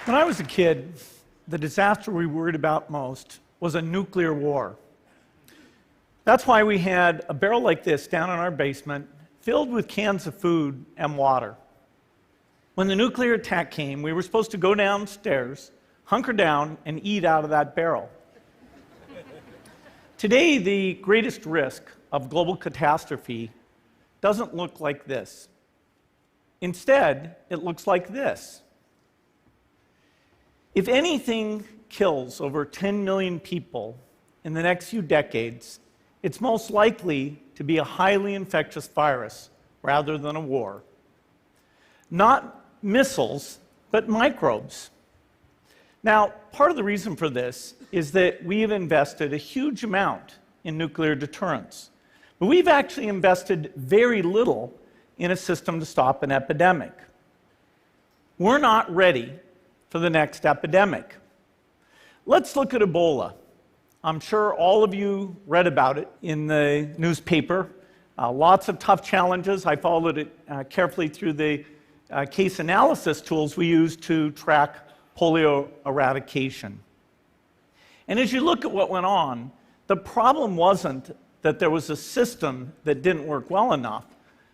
When I was a kid, the disaster we worried about most was a nuclear war. That's why we had a barrel like this down in our basement, filled with cans of food and water. When the nuclear attack came, we were supposed to go downstairs, hunker down, and eat out of that barrel. Today, the greatest risk of global catastrophe doesn't look like this. Instead, it looks like this. If anything kills over 10 million people in the next few decades, it's most likely to be a highly infectious virus rather than a war. Not missiles, but microbes. Now, part of the reason for this is that we have invested a huge amount in nuclear deterrence, but we've actually invested very little in a system to stop an epidemic. We're not ready for the next epidemic. Let's look at Ebola. I'm sure all of you read about it in the newspaper. Lots of tough challenges. I followed it carefully through the case analysis tools we use to track polio eradication. And as you look at what went on, the problem wasn't that there was a system that didn't work well enough.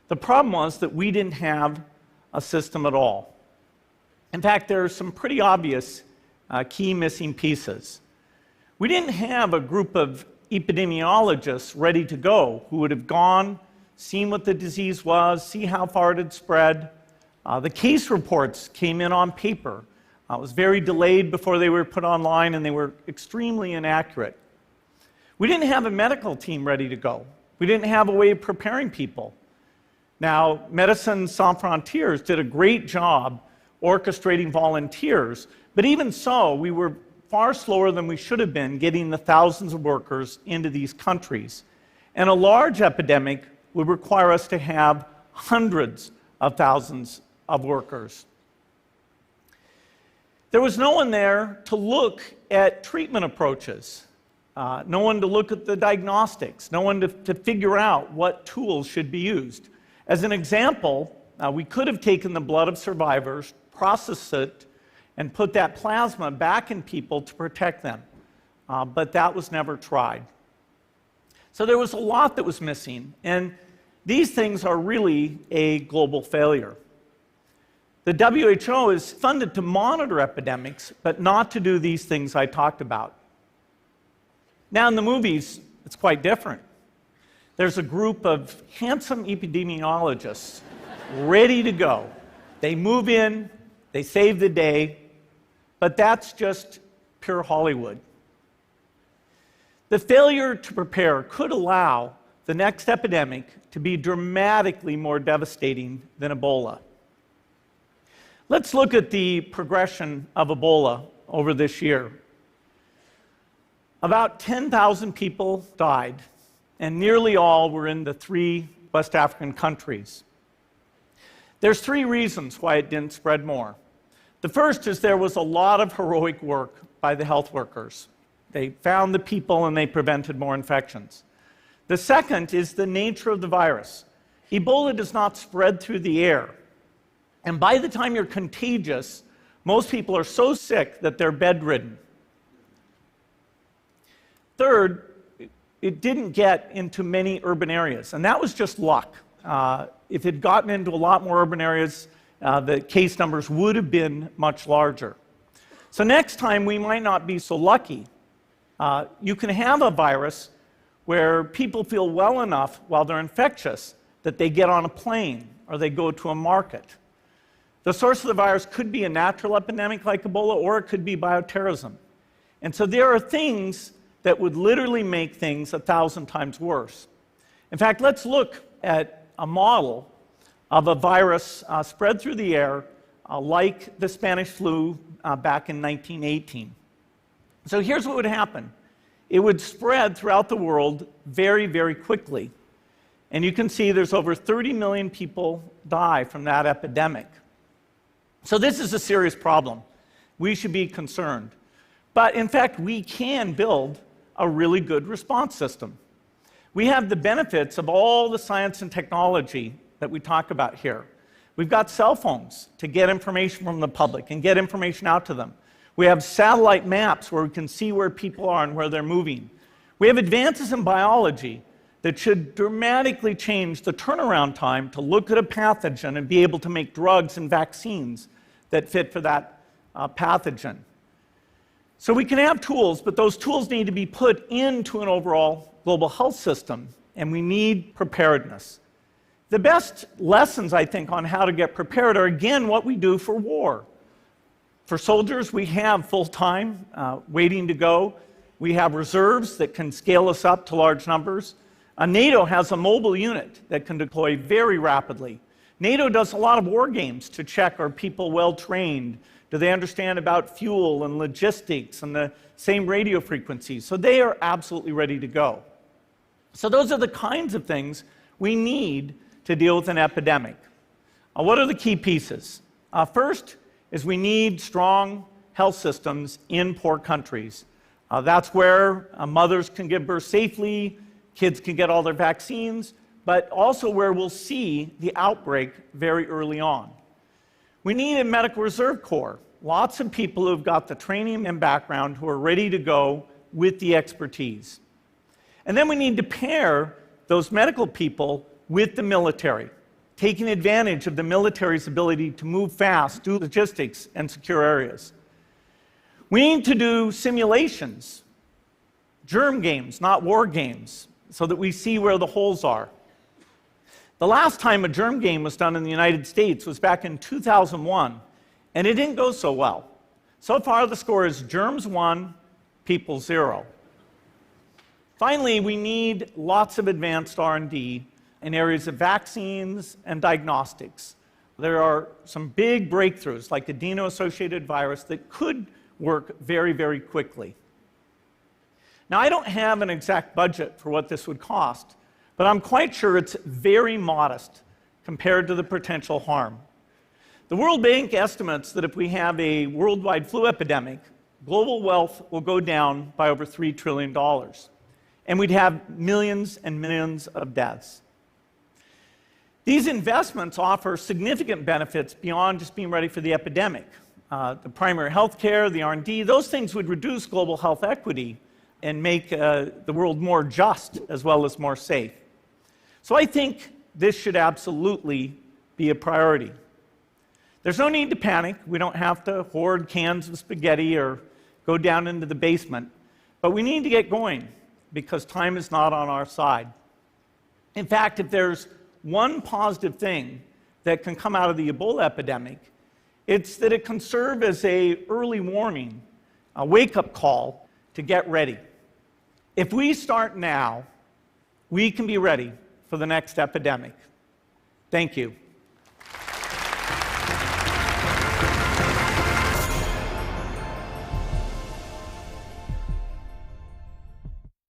The problem was that we didn't have a system at all. In fact, there are some pretty obvious key missing pieces. We didn't have a group of epidemiologists ready to go who would have gone, seen what the disease was, see how far it had spread. The case reports came in on paper. It was very delayed before they were put online, and they were extremely inaccurate. We didn't have a medical team ready to go. We didn't have a way of preparing people. Now, Médecins Sans Frontières did a great job orchestrating volunteers, but even so, we were far slower than we should have been getting the thousands of workers into these countries. And a large epidemic would require us to have hundreds of thousands of workers. There was no one there to look at treatment approaches, no one to look at the diagnostics, no one to figure out what tools should be used. As an example, we could have taken the blood of survivors, processed it, and put that plasma back in people to protect them. But that was never tried. So there was a lot that was missing, and these things are really a global failure. The WHO is funded to monitor epidemics, but not to do these things I talked about. Now in the movies, it's quite different. There's a group of handsome epidemiologists ready to go. They move in, they save the day, but that's just pure Hollywood. The failure to prepare could allow the next epidemic to be dramatically more devastating than Ebola. Let's look at the progression of Ebola over this year. About 10,000 people died, and nearly all were in the 3 West African countries. There's 3 reasons why it didn't spread more. The first is there was a lot of heroic work by the health workers. They found the people and they prevented more infections. The second is the nature of the virus. Ebola does not spread through the air. And by the time you're contagious, most people are so sick that they're bedridden. Third, it didn't get into many urban areas, and that was just luck. If it had gotten into a lot more urban areas, the case numbers would have been much larger. So next time, we might not be so lucky. You can have a virus where people feel well enough while they're infectious that they get on a plane or they go to a market. The source of the virus could be a natural epidemic like Ebola, or it could be bioterrorism. And so there are things that would literally make things 1,000 times worse. In fact, let's look at a model of a virus spread through the air like the Spanish flu back in 1918. So here's what would happen. It would spread throughout the world very, very quickly. And you can see there's over 30 million people die from that epidemic. So this is a serious problem. We should be concerned. But in fact, we can build a really good response system. We have the benefits of all the science and technology that we talk about here. We've got cell phones to get information from the public and get information out to them. We have satellite maps where we can see where people are and where they're moving. We have advances in biology that should dramatically change the turnaround time to look at a pathogen and be able to make drugs and vaccines that fit for that pathogen. So we can have tools, but those tools need to be put into an overall global health system, and we need preparedness. The best lessons, I think, on how to get prepared are, again, what we do for war. For soldiers, we have full-time waiting to go. We have reserves that can scale us up to large numbers. NATO has a mobile unit that can deploy very rapidly. NATO does a lot of war games to check, are people well-trained? Do they understand about fuel and logistics and the same radio frequencies? So they are absolutely ready to go. So those are the kinds of things we need to deal with an epidemic. What are the key pieces? First is we need strong health systems in poor countries. That's where mothers can give birth safely, kids can get all their vaccines, but also where we'll see the outbreak very early on. We need a medical reserve corps, lots of people who've got the training and background who are ready to go with the expertise. And then we need to pair those medical people with the military, taking advantage of the military's ability to move fast, do logistics, and secure areas. We need to do simulations, germ games, not war games, so that we see where the holes are. The last time a germ game was done in the United States was back in 2001, and it didn't go so well. So far, the score is germs 1, people 0. Finally, we need lots of advanced R&D in areas of vaccines and diagnostics. There are some big breakthroughs, like adeno-associated virus, that could work very, very quickly. Now, I don't have an exact budget for what this would cost, but I'm quite sure it's very modest compared to the potential harm. The World Bank estimates that if we have a worldwide flu epidemic, global wealth will go down by over $3 trillion, and we'd have millions and millions of deaths. These investments offer significant benefits beyond just being ready for the epidemic. The primary health care, the R&D, those things would reduce global health equity and make the world more just as well as more safe. So I think this should absolutely be a priority. There's no need to panic. We don't have to hoard cans of spaghetti or go down into the basement. But we need to get going because time is not on our side. In fact, if there's one positive thing that can come out of the Ebola epidemic, it's that it can serve as an early warning, a wake-up call to get ready. If we start now, we can be ready for the next epidemic. Thank you.